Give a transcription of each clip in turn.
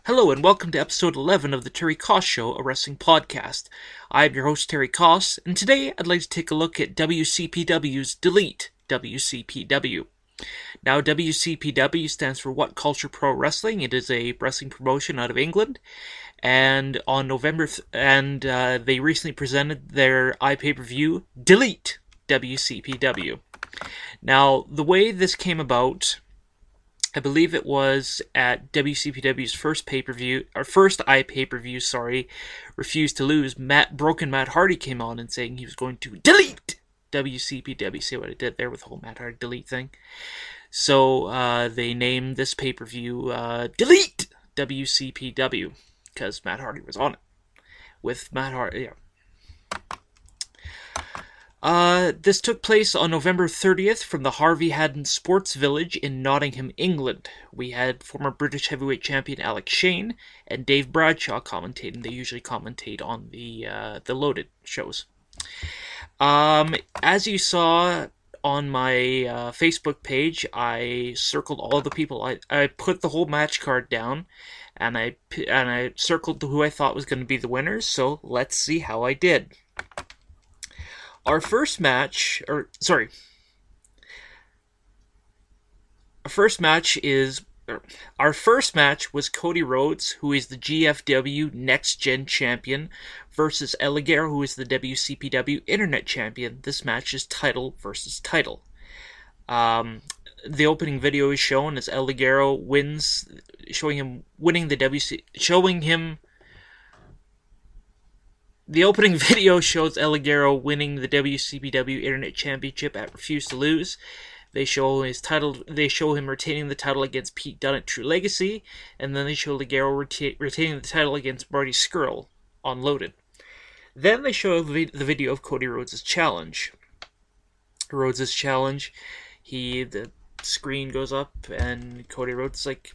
Hello and welcome to episode 11 of the Terry Koss Show, a wrestling podcast. I am your host, Terry Koss, and today I'd like to take a look at WCPW's Delete WCPW. Now, WCPW stands for What Culture Pro Wrestling. It is a wrestling promotion out of England, and on they recently presented their iPay-per-view, Delete WCPW. Now, the way this came about, I believe it was at WCPW's first iPay-per-view, Refused to Lose. Broken Matt Hardy came on and saying he was going to delete WCPW. See what I did there with the whole Matt Hardy delete thing? So they named this pay-per-view Delete WCPW because Matt Hardy was on it. With Matt Hardy, yeah. This took place on November 30th from the Harvey Haddon Sports Village in Nottingham, England. We had former British heavyweight champion Alex Shane and Dave Bradshaw commentating. They usually commentate on the Loaded shows. As you saw on my Facebook page, I circled all the people. I put the whole match card down, and I circled who I thought was going to be the winners. So let's see how I did. Our first match was Cody Rhodes, who is the GFW Next Gen Champion, versus El Ligero, who is the WCPW Internet Champion. This match is title versus title. The opening video is shown as El Ligero wins, The opening video shows El Ligero winning the WCPW Internet Championship at Refused to Lose. They show him retaining the title against Pete Dunne at True Legacy, and then they show Ligero retaining the title against Marty Scurll on Loaded. Then they show the video of Cody Rhodes' challenge. The screen goes up, and Cody Rhodes is like,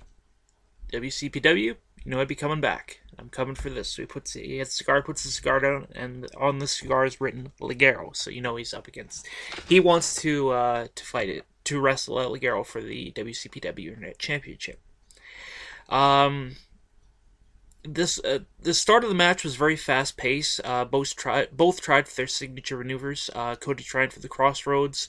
WCPW, I'd be coming back. I'm coming for this. So he has a cigar, puts the cigar down, and on the cigar is written Ligero. So he's up against. He wants to wrestle El Ligero for the WCPW Internet Championship. The start of the match was very fast paced. Both tried for their signature maneuvers. Cody tried for the Crossroads,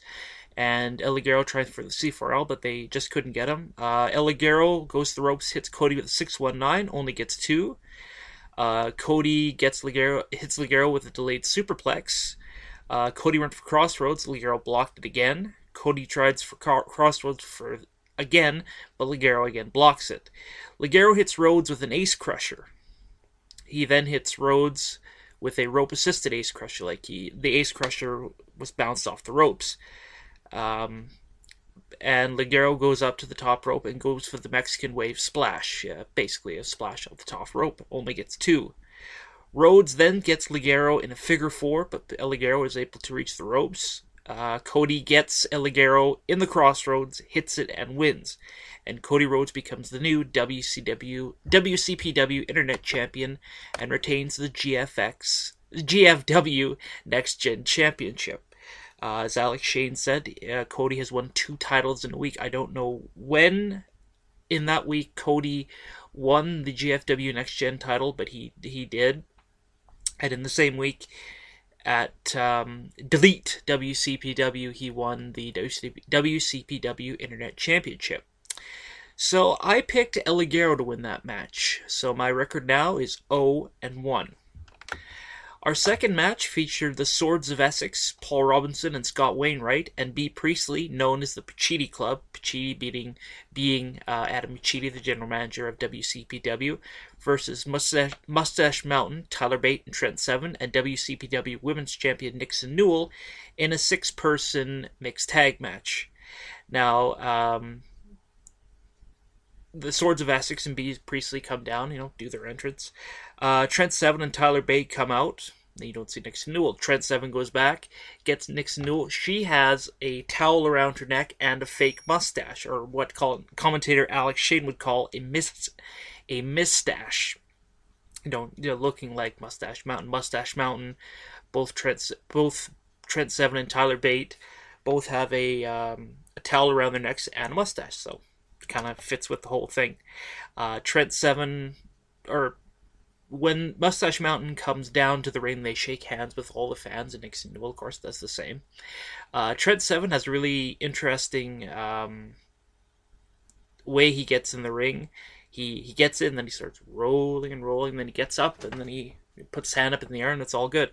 and El Ligero tried for the C4L, but they just couldn't get him. El Ligero goes to the ropes, hits Cody with a 619, only gets 2. Cody hits Ligero with a delayed superplex. Cody went for Crossroads, Ligero blocked it again. Cody tries for Crossroads again, but Ligero again blocks it. Ligero hits Rhodes with an Ace Crusher. He then hits Rhodes with a rope-assisted Ace Crusher, the Ace Crusher was bounced off the ropes. And Ligero goes up to the top rope and goes for the Mexican Wave Splash. Basically a splash off the top rope, only gets 2. Rhodes then gets Ligero in a figure 4, but El Ligero is able to reach the ropes. Cody gets El Ligero in the Crossroads, hits it, and wins. And Cody Rhodes becomes the new WCPW Internet Champion and retains the GFW Next Gen Championship. As Alex Shane said, Cody has won 2 titles in a week. I don't know when in that week Cody won the GFW Next Gen title, but he did. And in the same week at Delete WCPW, he won the WCPW Internet Championship. So I picked El Ligero to win that match. So my record now is 0-1. Our second match featured the Swords of Essex, Paul Robinson and Scott Wainwright, and B. Priestley, known as the Pacitti Club, Pacitti being Adam Pacitti, the general manager of WCPW, versus Mustache Mountain, Tyler Bate and Trent Seven, and WCPW Women's Champion Nixon Newell in a 6-person mixed tag match. Now, the Swords of Essex and B. Priestley come down, do their entrance. Trent Seven and Tyler Bate come out. You don't see Nixon Newell. Trent Seven goes back, gets Nixon Newell. She has a towel around her neck and a fake mustache, or what commentator Alex Shane would call a mistache. Looking like Mustache Mountain. Mustache Mountain. Both Trent Seven and Tyler Bate both have a towel around their necks and a mustache, so it kind of fits with the whole thing. Trent Seven or when Mustache Mountain comes down to the ring, they shake hands with all the fans, and Nixon Newell, of course, does the same. Trent Seven has a really interesting way he gets in the ring. He gets in, then he starts rolling and rolling, then he gets up, and then he puts his hand up in the air, and it's all good.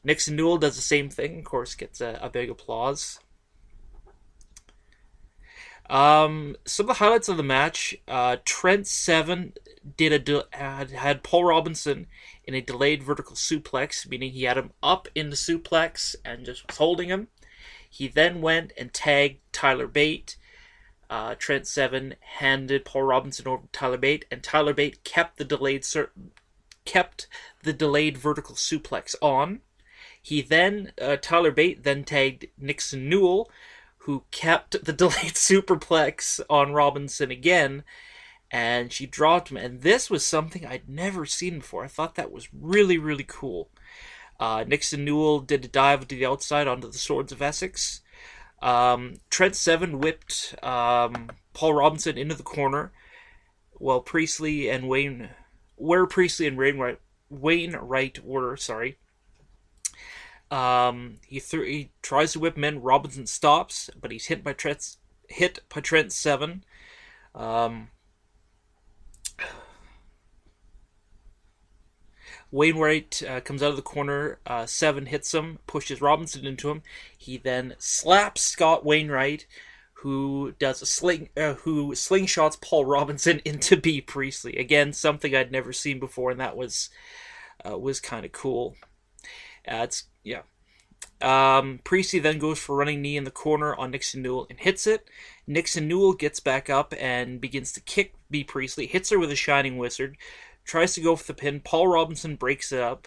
Nixon Newell does the same thing, of course, gets a big applause. Some of the highlights of the match, Trent Seven had Paul Robinson in a delayed vertical suplex, meaning he had him up in the suplex and just was holding him. He then went and tagged Tyler Bate. Trent Seven handed Paul Robinson over to Tyler Bate, and Tyler Bate kept the delayed vertical suplex on. Tyler Bate then tagged Nixon Newell, who kept the delayed superplex on Robinson again, and she dropped him. And this was something I'd never seen before. I thought that was really, really cool. Nixon Newell did a dive to the outside onto the Swords of Essex. Trent Seven whipped Paul Robinson into the corner, while Priestley and Wainwright were. He tries to whip him in. Robinson stops, but he's hit by Trent Seven. Wainwright comes out of the corner. Seven hits him, pushes Robinson into him. He then slaps Scott Wainwright, who does who slingshots Paul Robinson into B. Priestley. Again, something I'd never seen before, and that was kind of cool. Priestley then goes for a running knee in the corner on Nixon Newell and hits it. Nixon Newell gets back up and begins to kick B. Priestley, hits her with a Shining Wizard, tries to go for the pin. Paul Robinson breaks it up.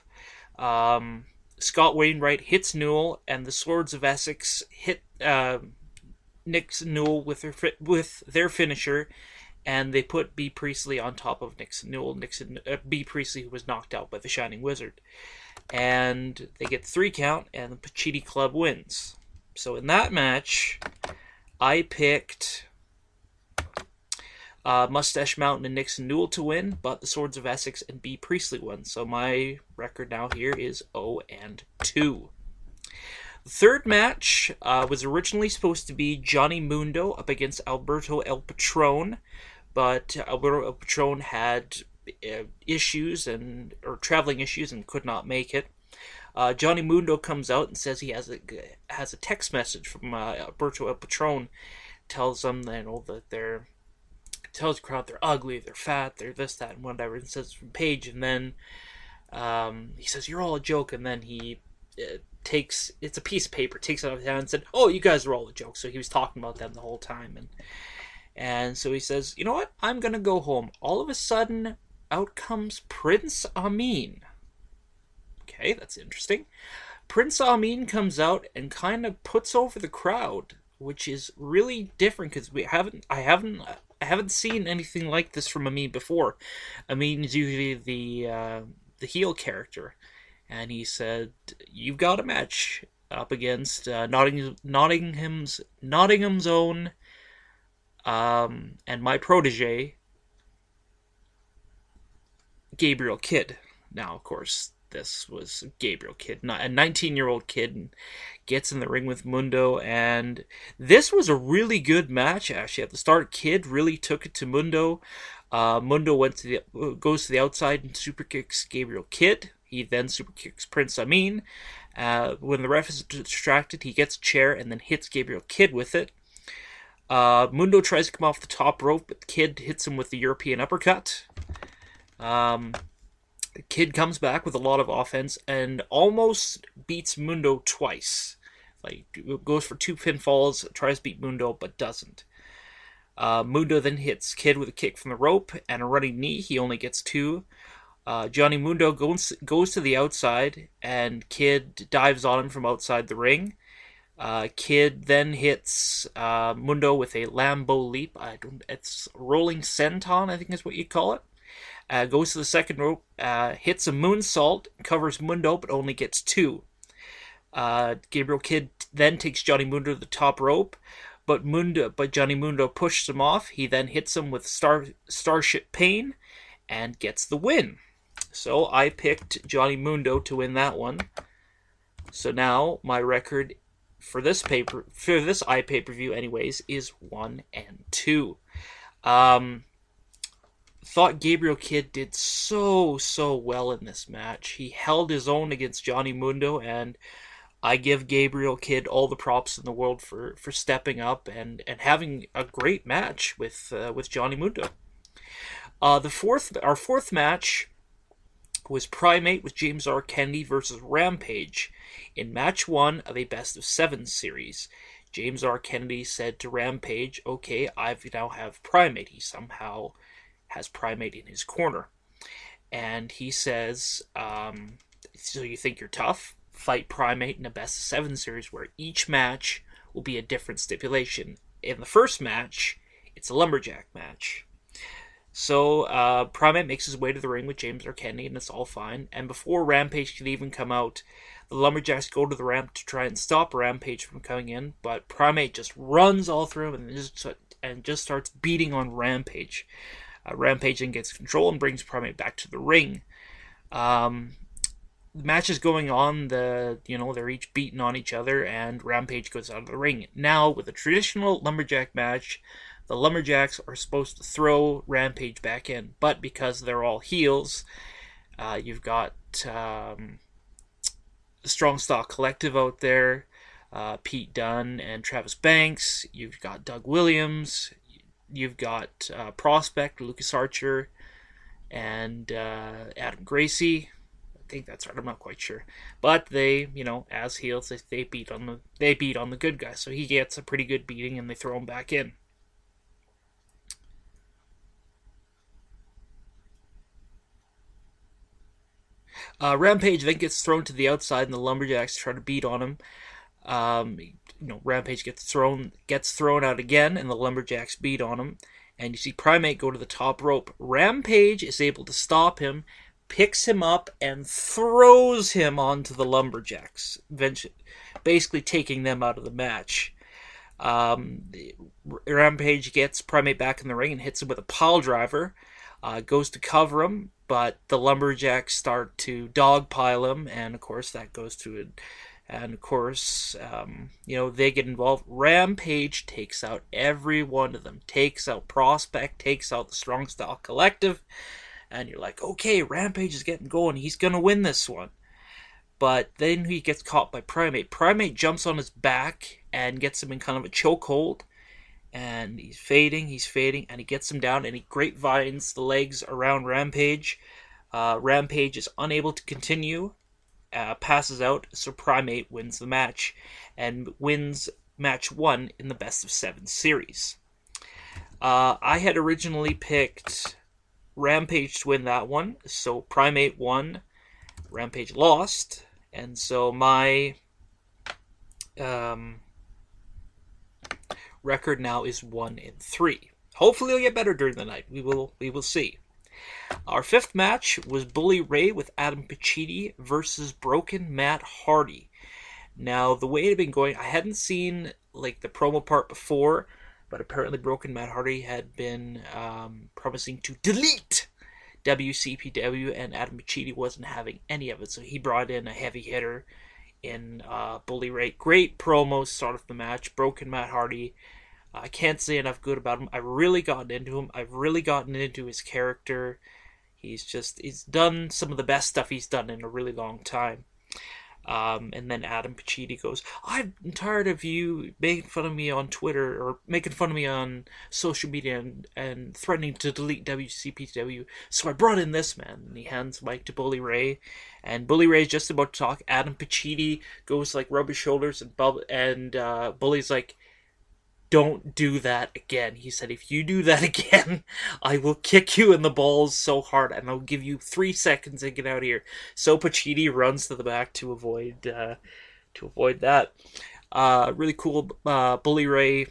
Scott Wainwright hits Newell, and the Swords of Essex hit Nixon Newell with their finisher, and they put B. Priestley on top of Nixon Newell. B. Priestley, who was knocked out by the Shining Wizard. And they get 3 count, and the Pacitti Club wins. So in that match, I picked Mustache Mountain and Nixon Newell to win, but the Swords of Essex and B. Priestley won. So my record now here is 0-2. The third match was originally supposed to be Johnny Mundo up against Alberto El Patron, but Alberto El Patron had traveling issues and could not make it. Johnny Mundo comes out and says he has a text message from Alberto El Patron, tells them that tells the crowd they're ugly, they're fat, they're this, that, and whatever, and says from Paige, and then he says you're all a joke, and then he it's a piece of paper, takes it out of his hand and said, oh, you guys are all a joke. So he was talking about them the whole time, and so he says, you know what, I'm gonna go home. All of a sudden, out comes Prince Amin. Okay, that's interesting. Prince Amin comes out and kind of puts over the crowd, which is really different because I haven't seen anything like this from Amin before. Amin is usually the heel character, and he said, "You've got a match up against Nottingham's own and my protege, Gabriel Kidd." Now, of course, this was Gabriel Kidd, a 19-year-old kid, gets in the ring with Mundo, and this was a really good match, actually. At the start, Kidd really took it to Mundo. Mundo goes to the outside and super kicks Gabriel Kidd. He then super kicks Prince Amin. When the ref is distracted, he gets a chair and then hits Gabriel Kidd with it. Mundo tries to come off the top rope, but Kidd hits him with the European uppercut. The Kid comes back with a lot of offense and almost beats Mundo twice. Like, goes for 2 pinfalls, tries to beat Mundo, but doesn't. Mundo then hits Kid with a kick from the rope and a running knee. He only gets 2. Johnny Mundo goes to the outside, and Kid dives on him from outside the ring. Kid then hits Mundo with a Lambeau leap. It's rolling senton, I think is what you call it. Goes to the second rope, hits a moonsault, covers Mundo, but only gets 2. Gabriel Kidd then takes Johnny Mundo to the top rope, but Johnny Mundo pushes him off. He then hits him with Starship Pain, and gets the win. So I picked Johnny Mundo to win that one. So now my record for this iPay-per-view anyways is 1-2. Thought Gabriel Kidd did so well in this match. He held his own against Johnny Mundo, and I give Gabriel Kidd all the props in the world for stepping up and having a great match with Johnny Mundo. Our fourth match was Primate with James R. Kennedy versus Rampage in match 1 of a best of 7 series. James R. Kennedy said to Rampage, "Okay, I now have Primate." He somehow has Primate in his corner, and he says, "So you think you're tough? Fight Primate in a best of 7 series where each match will be a different stipulation. In the first match, it's a lumberjack match." So Primate makes his way to the ring with James R. Kennedy, and it's all fine. And before Rampage can even come out, the Lumberjacks go to the ramp to try and stop Rampage from coming in, but Primate just runs all through him and just starts beating on Rampage. Rampage then gets control and brings Primate back to the ring. The match is going on. They're each beating on each other, and Rampage goes out of the ring. Now, with a traditional Lumberjack match, the Lumberjacks are supposed to throw Rampage back in, but because they're all heels, you've got Strong Style Collective out there, Pete Dunne and Travis Banks. You've got Doug Williams. You've got Prospect, Lucas Archer, and Adam Gracie. I think that's right. I'm not quite sure, but they, as heels, they beat on the good guy, so he gets a pretty good beating, and they throw him back in. Rampage then gets thrown to the outside, and the Lumberjacks try to beat on him. Rampage gets thrown out again, and the Lumberjacks beat on him. And you see Primate go to the top rope. Rampage is able to stop him, picks him up, and throws him onto the Lumberjacks, basically taking them out of the match. Rampage gets Primate back in the ring and hits him with a pile driver. Goes to cover him, but the Lumberjacks start to dogpile him, and of course that goes to it. And of course, they get involved. Rampage takes out every one of them. Takes out Prospect, takes out the Strong Style Collective, and you're like, okay, Rampage is getting going. He's going to win this one. But then he gets caught by Primate. Primate jumps on his back and gets him in kind of a chokehold. And he's fading, and he gets him down, and he grapevines the legs around Rampage. Rampage is unable to continue, passes out, so Primate wins the match, and wins match 1 in the best of 7 series. I had originally picked Rampage to win that one, so Primate won, Rampage lost, and so my record now is 1-3. Hopefully it'll get better during the night. We will see. Our fifth match was Bully Ray with Adam Pacitti versus Broken Matt Hardy. Now, the way it had been going, I hadn't seen the promo part before, but apparently Broken Matt Hardy had been promising to delete WCPW, and Adam Pacitti wasn't having any of it, so he brought in a heavy hitter in Bully Ray. Great promos start of the match. Broken Matt Hardy, I can't say enough good about him. I've really gotten into him. I've really gotten into his character. He's done some of the best stuff he's done in a really long time. And then Adam Pacitti goes, "I'm tired of you making fun of me on Twitter or making fun of me on social media and threatening to delete WCPW. So I brought in this man." And he hands the mic to Bully Ray, and Bully Ray's just about to talk. Adam Pacitti goes rub his shoulders, and Bully's like, "Don't do that again." He said, "If you do that again, I will kick you in the balls so hard, and I'll give you 3 seconds to get out of here." So Pacitti runs to the back to avoid that. Really cool. Bully Ray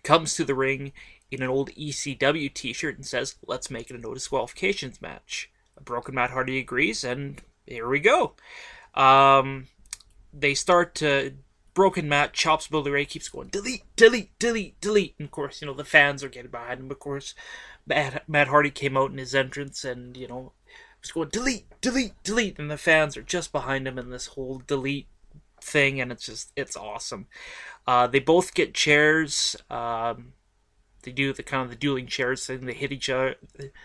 comes to the ring in an old ECW t-shirt and says, "Let's make it a no disqualifications match." Broken Matt Hardy agrees, and here we go. They start to broken mat, chops Bully Ray, keeps going, delete, delete, delete, delete. And of course, the fans are getting behind him. Of course, Matt Hardy came out in his entrance and, was going, delete, delete, delete. And the fans are just behind him in this whole delete thing. And it's awesome. They both get chairs. They do the dueling chairs thing. They hit each other.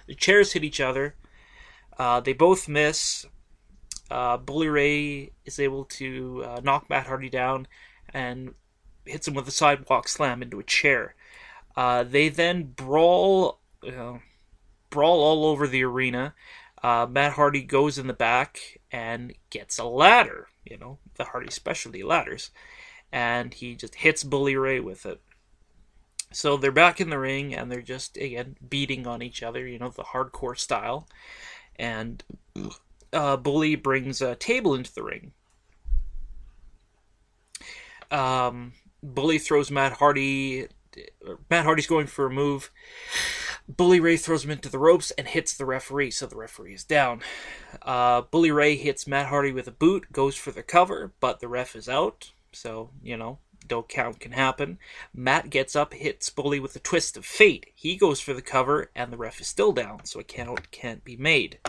The chairs hit each other. They both miss. Bully Ray is able to knock Matt Hardy down and hits him with a sidewalk slam into a chair. They then brawl all over the arena. Matt Hardy goes in the back and gets a ladder, the Hardy specialty ladders, and he just hits Bully Ray with it. So they're back in the ring and they're just, again, beating on each other, the hardcore style. And Bully brings a table into the ring. Bully throws Matt Hardy. Matt Hardy's going for a move. Bully Ray throws him into the ropes and hits the referee, so the referee is down. Bully Ray hits Matt Hardy with a boot, goes for the cover, but the ref is out, so, no count can happen. Matt gets up, hits Bully with a twist of fate. He goes for the cover, and the ref is still down, so a count can't be made.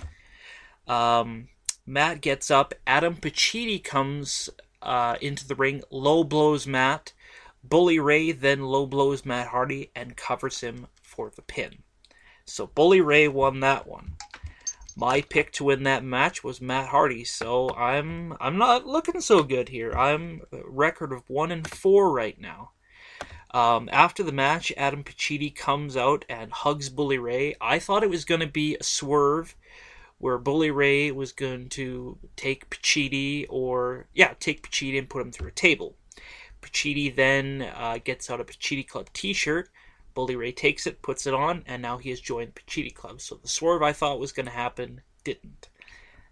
Matt gets up. Adam Pacitti comes into the ring, low blows Matt. Bully Ray then low blows Matt Hardy and covers him for the pin. So Bully Ray won that one. My pick to win that match was Matt Hardy, so I'm not looking so good here. I'm a record of 1-4 right now. After the match, Adam Pacitti comes out and hugs Bully Ray. I thought it was going to be a swerve where Bully Ray was going to take Pacitti and put him through a table. Pacitti then gets out a Pacitti Club t-shirt. Bully Ray takes it, puts it on, and now he has joined the Pacitti Club. So the swerve I thought was going to happen didn't.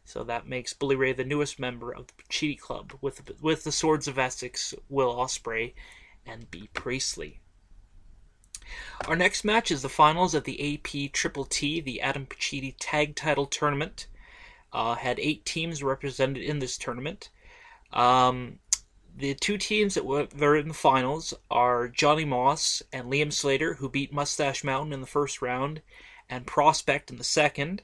So that makes Bully Ray the newest member of the Pacitti Club with the Swords of Essex, Will Ospreay, and B. Priestley. Our next match is the finals of the AP Triple T, the Adam Pacitti Tag Title Tournament. Had 8 teams represented in this tournament. The 2 teams that are in the finals are Johnny Moss and Liam Slater, who beat Mustache Mountain in the first round, and Prospect in the second.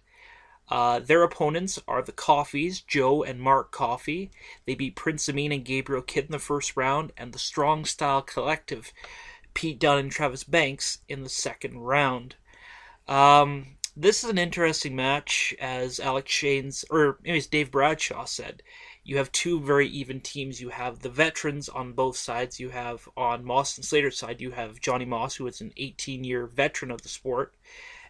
Their opponents are the Coffees, Joe and Mark Coffey. They beat Prince Amin and Gabriel Kidd in the first round, and the Strong Style Collective, Pete Dunne and Travis Banks, in the second round. This is an interesting match, as Dave Bradshaw said. You have 2 very even teams. You have the veterans on both sides. You have, on Moss and Slater's side, you have Johnny Moss, who is an 18-year veteran of the sport.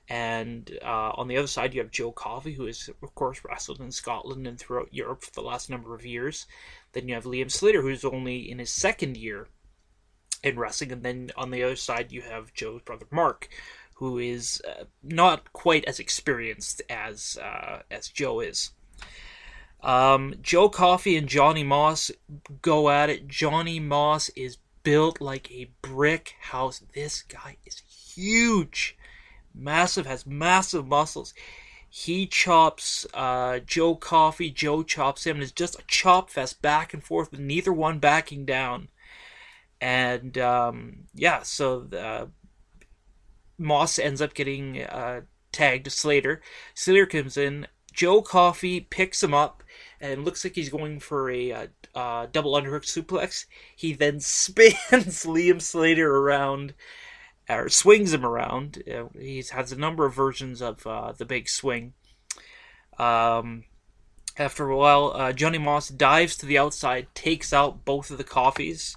And on the other side, you have Joe Coffey, who has, of course, wrestled in Scotland and throughout Europe for the last number of years. Then you have Liam Slater, who's only in his second year in wrestling. And then on the other side, you have Joe's brother Mark, who is not quite as experienced as Joe is. Joe Coffey and Johnny Moss go at it. Johnny Moss is built like a brick house. This guy is huge. Massive, has massive muscles. He chops Joe Coffey. Joe chops him. And it's just a chop fest back and forth with neither one backing down. And, so Moss ends up getting tagged to Slater. Slater comes in. Joe Coffey picks him up and looks like he's going for a double underhook suplex. He then spins Liam Slater around, or swings him around. He has a number of versions of the big swing. After a while, Johnny Moss dives to the outside, takes out both of the Coffeys.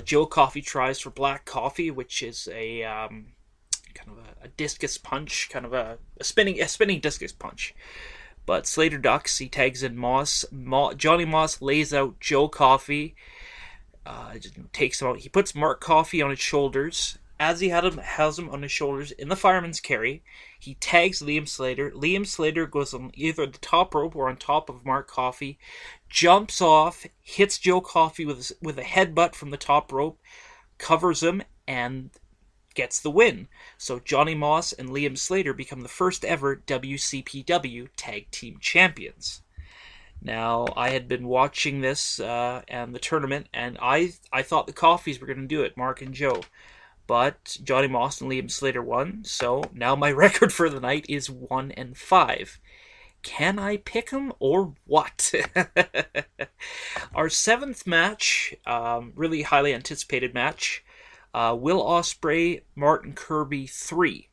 Joe Coffey tries for Black Coffee, which is a kind of a discus punch, kind of a spinning discus punch. But Slater ducks. He tags in Moss. Johnny Moss lays out Joe Coffey. Takes him out. He puts Mark Coffey on his shoulders. As he has him on his shoulders in the fireman's carry, he tags Liam Slater. Liam Slater goes on either the top rope or on top of Mark Coffey, jumps off, hits Joe Coffey with a headbutt from the top rope, covers him, and gets the win. So Johnny Moss and Liam Slater become the first ever WCPW Tag Team Champions. Now, I had been watching this and the tournament, and I thought the Coffees were going to do it, Mark and Joe. But Johnny Moss and Liam Slater won, so now my record for the night is 1-5. Can I pick him or what? Our seventh match, really highly anticipated match, Will Ospreay, Martin Kirby 3.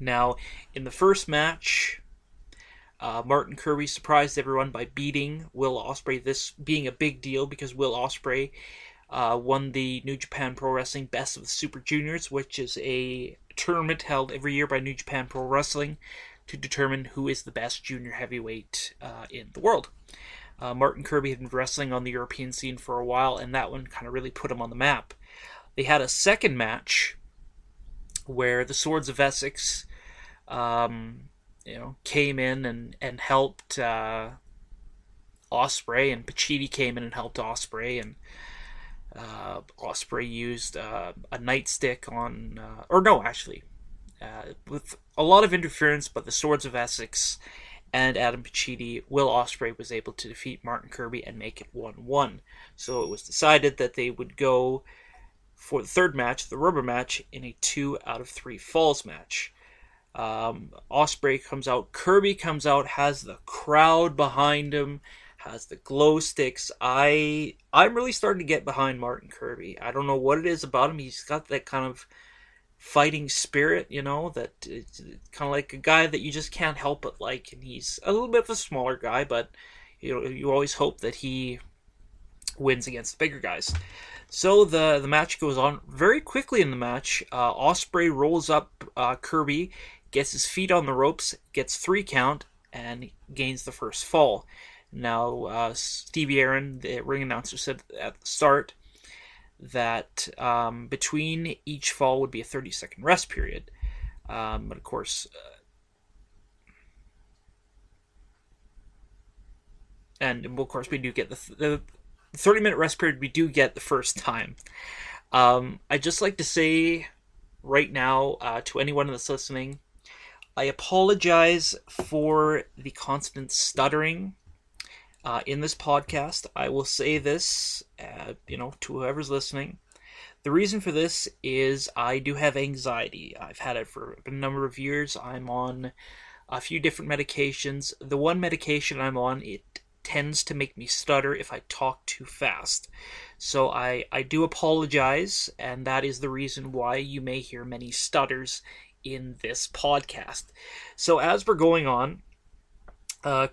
Now, in the first match, Martin Kirby surprised everyone by beating Will Ospreay, this being a big deal because Will Ospreay won the New Japan Pro Wrestling Best of the Super Juniors, which is a tournament held every year by New Japan Pro Wrestling to determine who is the best junior heavyweight in the world. Martin Kirby had been wrestling on the European scene for a while, and that one kind of really put him on the map. They had a second match where the Swords of Essex came in and helped Ospreay, and Pacitti came in and helped Ospreay, and Ospreay used a nightstick on, with a lot of interference, but the Swords of Essex and Adam Pacitti, Will Ospreay was able to defeat Martin Kirby and make it 1-1. So it was decided that they would go for the third match, the rubber match, in a 2 out of 3 falls match. Ospreay comes out, Kirby comes out, has the crowd behind him, has the glow sticks. I'm really starting to get behind Martin Kirby. I don't know what it is about him. He's got that kind of fighting spirit, that it's kind of like a guy that you just can't help but like. And he's a little bit of a smaller guy, but you always hope that he wins against the bigger guys. So the match goes on very quickly. In the match, Ospreay rolls up Kirby, gets his feet on the ropes, gets 3 count, and gains the first fall. Now, Stevie Aaron, the ring announcer, said at the start that between each fall would be a 30-second rest period. But of course, we do get the 30-minute rest period. We do get the first time. I'd just like to say right now to anyone that's listening, I apologize for the constant stuttering in this podcast. I will say this, to whoever's listening. The reason for this is I do have anxiety. I've had it for a number of years. I'm on a few different medications. The one medication I'm on, it tends to make me stutter if I talk too fast. So I do apologize, and that is the reason why you may hear many stutters in this podcast. So as we're going on,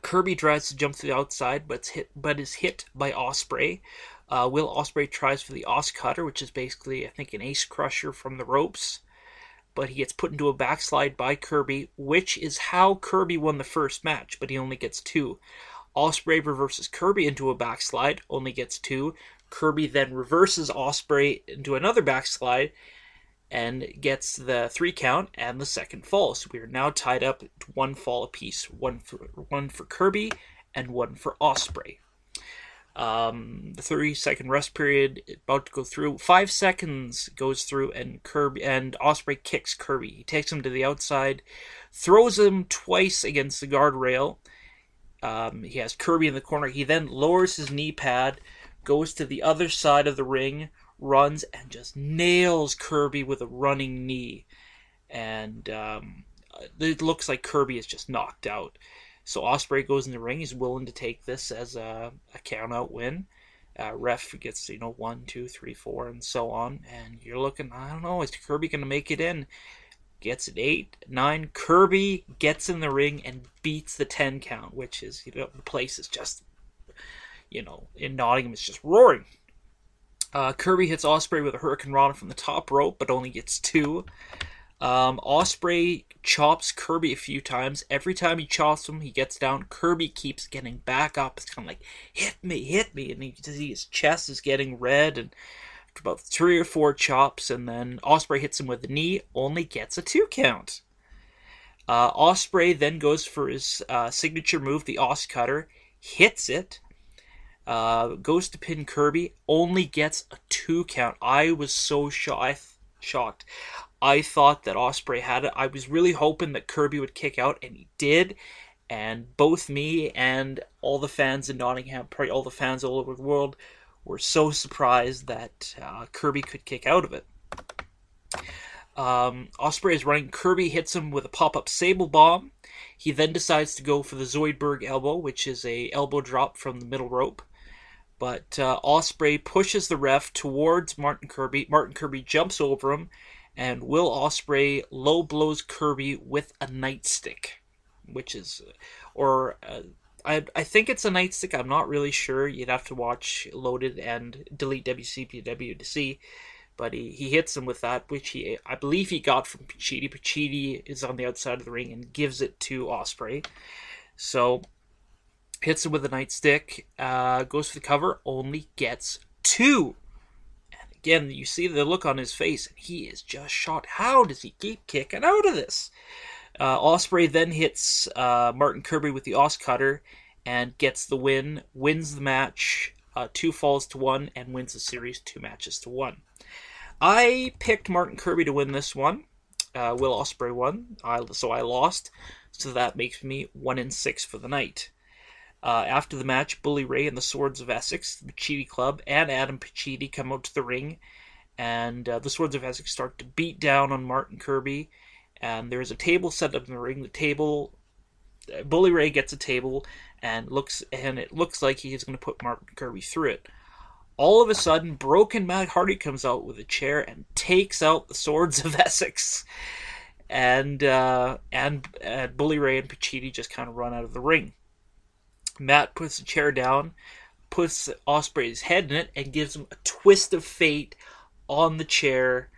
Kirby tries to jump to the outside, but is hit by Ospreay. Will Ospreay tries for the Os Cutter, which is basically, I think, an ace crusher from the ropes. But he gets put into a backslide by Kirby, which is how Kirby won the first match, but he only gets 2. Ospreay reverses Kirby into a backslide, only gets 2. Kirby then reverses Ospreay into another backslide and gets the 3 count and the second fall. So we are now tied up to 1 fall apiece. One for Kirby and 1 for Ospreay. The 30-second rest period about to go through. 5 seconds goes through, and Ospreay kicks Kirby. He takes him to the outside, throws him twice against the guardrail. He has Kirby in the corner. He then lowers his knee pad, goes to the other side of the ring, runs, and just nails Kirby with a running knee. And it looks like Kirby is just knocked out. So Ospreay goes in the ring. He's willing to take this as a count-out win. Ref gets, 1, 2, 3, 4, and so on. And you're looking, I don't know, is Kirby going to make it in? Gets it 8, 9. Kirby gets in the ring and beats the 10 count, which is, the place is just, in Nottingham, it's just roaring. Kirby hits Ospreay with a Hurricane Rana from the top rope, but only gets 2. Ospreay chops Kirby a few times. Every time he chops him, he gets down. Kirby keeps getting back up. It's kind of like, hit me. And you can see his chest is getting red. And after about 3 or 4 chops, and then Ospreay hits him with the knee, only gets a 2 count. Ospreay then goes for his signature move, the Os Cutter, hits it, goes to pin Kirby, only gets a 2 count. I was so shocked. I thought that Ospreay had it. I was really hoping that Kirby would kick out, and he did. And both me and all the fans in Nottingham, probably all the fans all over the world, were so surprised that Kirby could kick out of it. Ospreay is running. Kirby hits him with a pop-up Sable Bomb. He then decides to go for the Zoidberg elbow, which is a elbow drop from the middle rope. But Ospreay pushes the ref towards Martin Kirby. Martin Kirby jumps over him, and Will Ospreay low blows Kirby with a nightstick, which is, I think it's a nightstick. I'm not really sure. You'd have to watch Loaded and delete WCPW to see. But he hits him with that, which I believe he got from Pacitti. Pacitti is on the outside of the ring and gives it to Ospreay. So hits him with a nightstick, goes for the cover, only gets 2. And again, you see the look on his face, and he is just shocked. How does he keep kicking out of this? Ospreay then hits Martin Kirby with the Os Cutter and gets the win, wins the match 2 falls to 1, and wins the series 2 matches to 1. I picked Martin Kirby to win this one. Will Ospreay won, so I lost. So that makes me 1-6 for the night. After the match, Bully Ray and the Swords of Essex, the Pacitti Club, and Adam Pacitti come out to the ring, and the Swords of Essex start to beat down on Martin Kirby. And there is a table set up in the ring. The table, Bully Ray gets a table, and it looks like he is going to put Martin Kirby through it. All of a sudden, Broken Matt Hardy comes out with a chair and takes out the Swords of Essex. And Bully Ray and Pacitti just kind of run out of the ring. Matt puts the chair down, puts Ospreay's head in it, and gives him a twist of fate on the chair,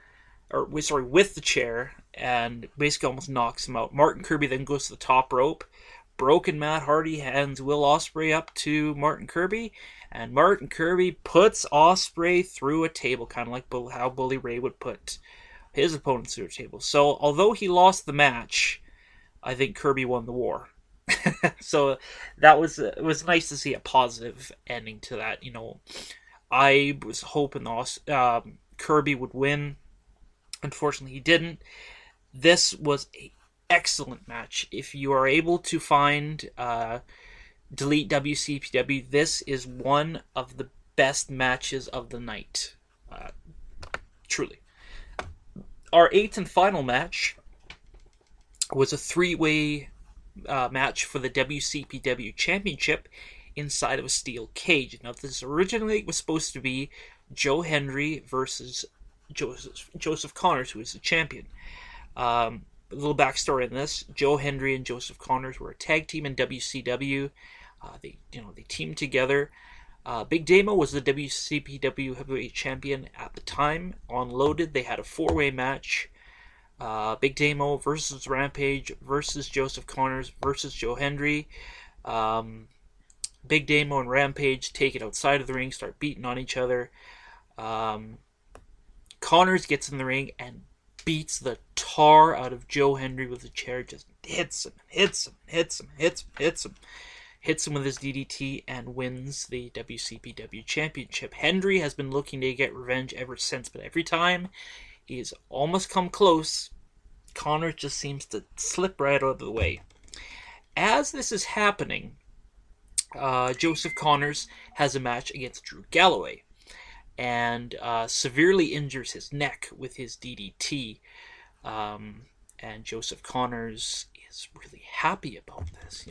with the chair, and basically almost knocks him out. Martin Kirby then goes to the top rope. Broken Matt Hardy hands Will Ospreay up to Martin Kirby, and Martin Kirby puts Ospreay through a table, kind of like how Bully Ray would put his opponents through a table. So, although he lost the match, I think Kirby won the war. So it was nice to see a positive ending to that. I was hoping Kirby would win. Unfortunately, he didn't. This was an excellent match. If you are able to find delete WCPW, this is one of the best matches of the night. Truly. Our 8th and final match was a 3-way match for the WCPW Championship inside of a steel cage. Now, this originally was supposed to be Joe Hendry versus Joseph Connors, who is the champion. A little backstory on this: Joe Hendry and Joseph Connors were a tag team in WCW. They teamed together. Big Damo was the WCPW Heavyweight Champion at the time. On Loaded, they had a 4-way match. Big Damo versus Rampage versus Joseph Connors versus Joe Hendry. Big Damo and Rampage take it outside of the ring, start beating on each other. Connors gets in the ring and beats the tar out of Joe Hendry with a chair, just hits him with his DDT, and wins the WCPW Championship. Hendry has been looking to get revenge ever since, but every time he's almost come close, Connors just seems to slip right out of the way. As this is happening, Joseph Connors has a match against Drew Galloway, and severely injures his neck with his DDT. And Joseph Connors is really happy about this,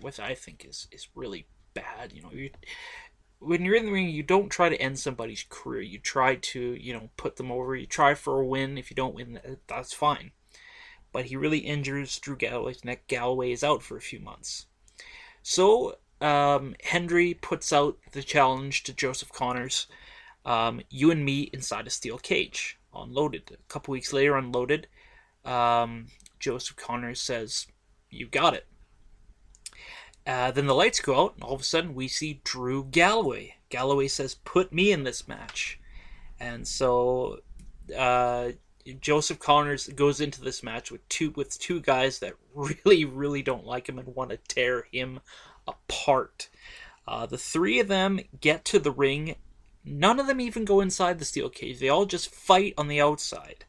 which I think is really bad. When you're in the ring, you don't try to end somebody's career. You try to, put them over. You try for a win. If you don't win, that's fine. But he really injures Drew Galloway's neck. Galloway is out for a few months. So Hendry puts out the challenge to Joseph Connors. You and me inside a steel cage on Loaded. A couple weeks later on Loaded, Joseph Connors says, "You got it." Then the lights go out, and all of a sudden we see Drew Galloway. Galloway says, "Put me in this match." And so Joseph Connors goes into this match with two guys that really, really don't like him and want to tear him apart. The 3 of them get to the ring. None of them even go inside the steel cage. They all just fight on the outside.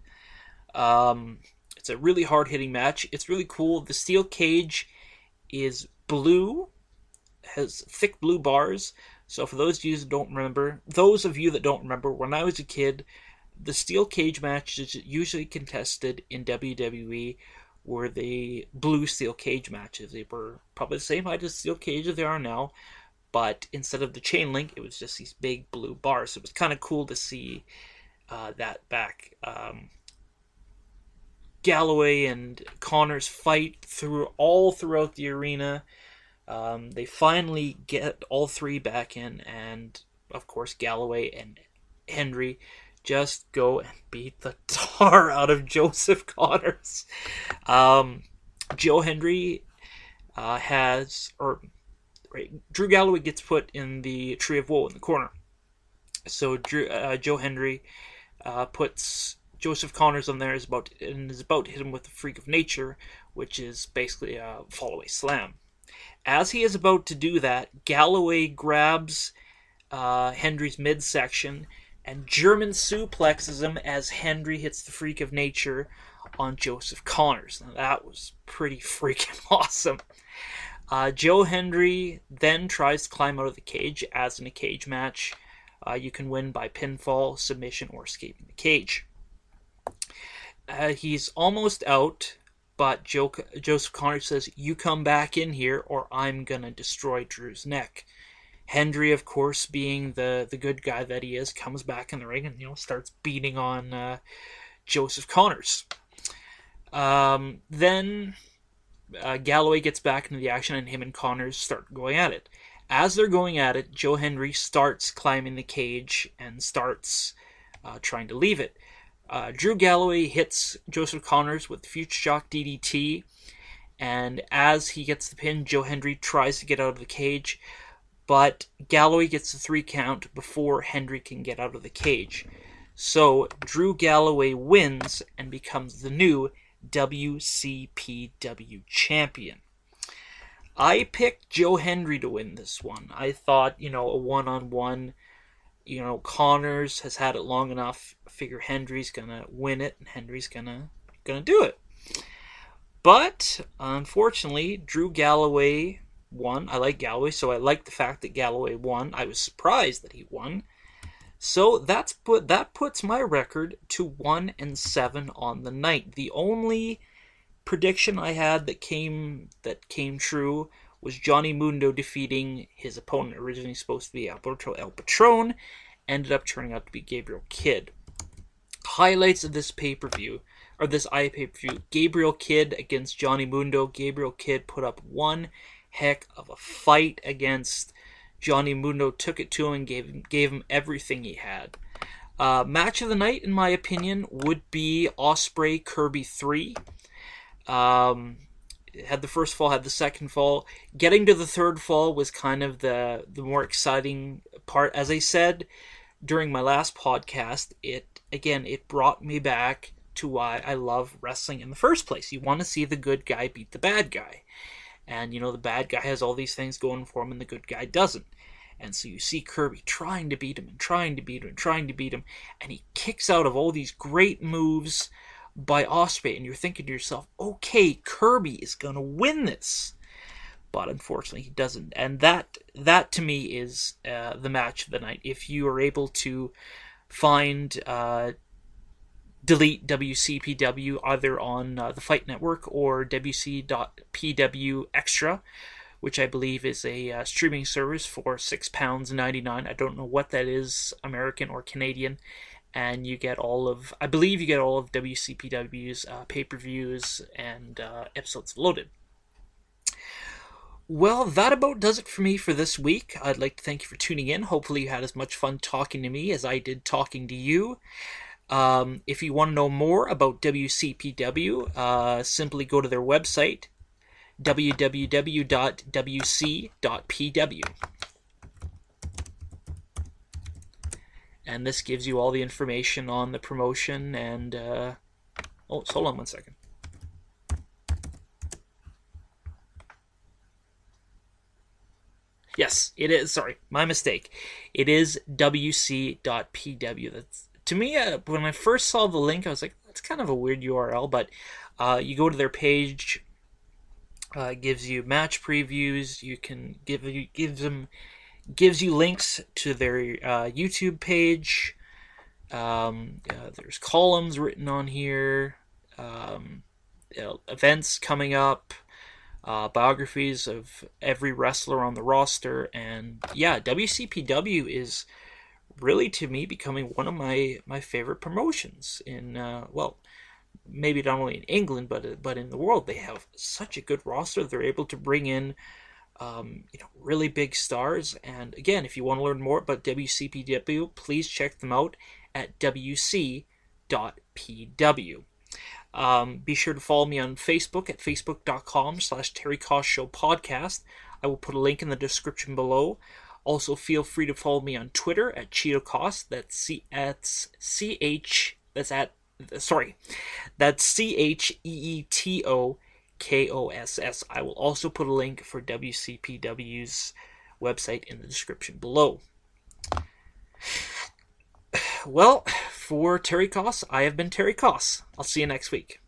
It's a really hard-hitting match. It's really cool. The steel cage is blue, has thick blue bars. So for those of you that don't remember, when I was a kid, the steel cage matches usually contested in WWE were the blue steel cage matches. They were probably the same height as steel cage as they are now, but instead of the chain link, it was just these big blue bars. So it was kind of cool to see that back. Galloway and Connors fight all throughout the arena. They finally get all three back in, and of course Galloway and Hendry just go and beat the tar out of Joseph Connors. Joe Hendry Drew Galloway gets put in the Tree of Woe in the corner. So Joe Hendry puts Joseph Connors on there is about to hit him with the Freak of Nature, which is basically a fallaway slam. As he is about to do that, Galloway grabs Hendry's midsection and German suplexes him as Hendry hits the Freak of Nature on Joseph Connors. Now that was pretty freaking awesome. Joe Hendry then tries to climb out of the cage. As in a cage match, you can win by pinfall, submission, or escaping the cage. He's almost out, but Joseph Connors says, "You come back in here or I'm going to destroy Drew's neck." Hendry, of course, being the good guy that he is, comes back in the ring and starts beating on Joseph Connors. Then Galloway gets back into the action and him and Connors start going at it. As they're going at it, Joe Hendry starts climbing the cage and starts trying to leave it. Drew Galloway hits Joseph Connors with the Future Shock DDT, and as he gets the pin, Joe Hendry tries to get out of the cage, but Galloway gets the 3 count before Hendry can get out of the cage. So Drew Galloway wins and becomes the new WCPW champion. I picked Joe Hendry to win this one. I thought, a one-on-one, Connors has had it long enough. I figure Hendry's gonna win it, and Hendry's gonna do it. But unfortunately, Drew Galloway won. I like Galloway, so I like the fact that Galloway won. I was surprised that he won. So that puts my record to 1-7 on the night. The only prediction I had that came true was Johnny Mundo defeating his opponent, originally supposed to be Alberto El Patron, ended up turning out to be Gabriel Kidd. Highlights of this pay-per-view, or this iPay-per-view: Gabriel Kidd against Johnny Mundo. Gabriel Kidd put up one heck of a fight against Johnny Mundo, took it to him and gave him everything he had. Match of the night, in my opinion, would be Ospreay Kirby 3. Had the first fall, had the second fall. Getting to the third fall was kind of the more exciting part. As I said during my last podcast, it brought me back to why I love wrestling in the first place. You want to see the good guy beat the bad guy. And, the bad guy has all these things going for him and the good guy doesn't. And so you see Kirby trying to beat him and trying to beat him and trying to beat him. And he kicks out of all these great moves by Ospreay. And you're thinking to yourself, okay, Kirby is going to win this. But unfortunately, he doesn't. And that to me is the match of the night. If you are able to find... delete WCPW either on the Fight Network or WC.PW Extra, which I believe is a streaming service for £6.99. I don't know what that is, American or Canadian. And you get all of WCPW's pay-per-views and episodes loaded. Well, that about does it for me for this week. I'd like to thank you for tuning in. Hopefully you had as much fun talking to me as I did talking to you. If you want to know more about WCPW, simply go to their website, www.wc.pw. And this gives you all the information on the promotion and... hold on 1 second. Yes, it is. Sorry, my mistake. It is wc.pw. That's... To me, when I first saw the link, I was like, that's kind of a weird URL, but you go to their page, Gives you match previews. You can gives you links to their YouTube page. There's columns written on here. Events coming up. Biographies of every wrestler on the roster, and yeah, WCPW is really, to me, becoming one of my favorite promotions in well, maybe not only in England but in the world. They have such a good roster. They're able to bring in really big stars. And again, if you want to learn more about WCPW, please check them out at wc.pw. Be sure to follow me on Facebook at facebook.com/Terry Koss Show Podcast. I will put a link in the description below. Also, feel free to follow me on Twitter at Cheeto Koss. That's CheetoKoss. I will also put a link for WCPW's website in the description below. Well, for Terry Koss, I have been Terry Koss. I'll see you next week.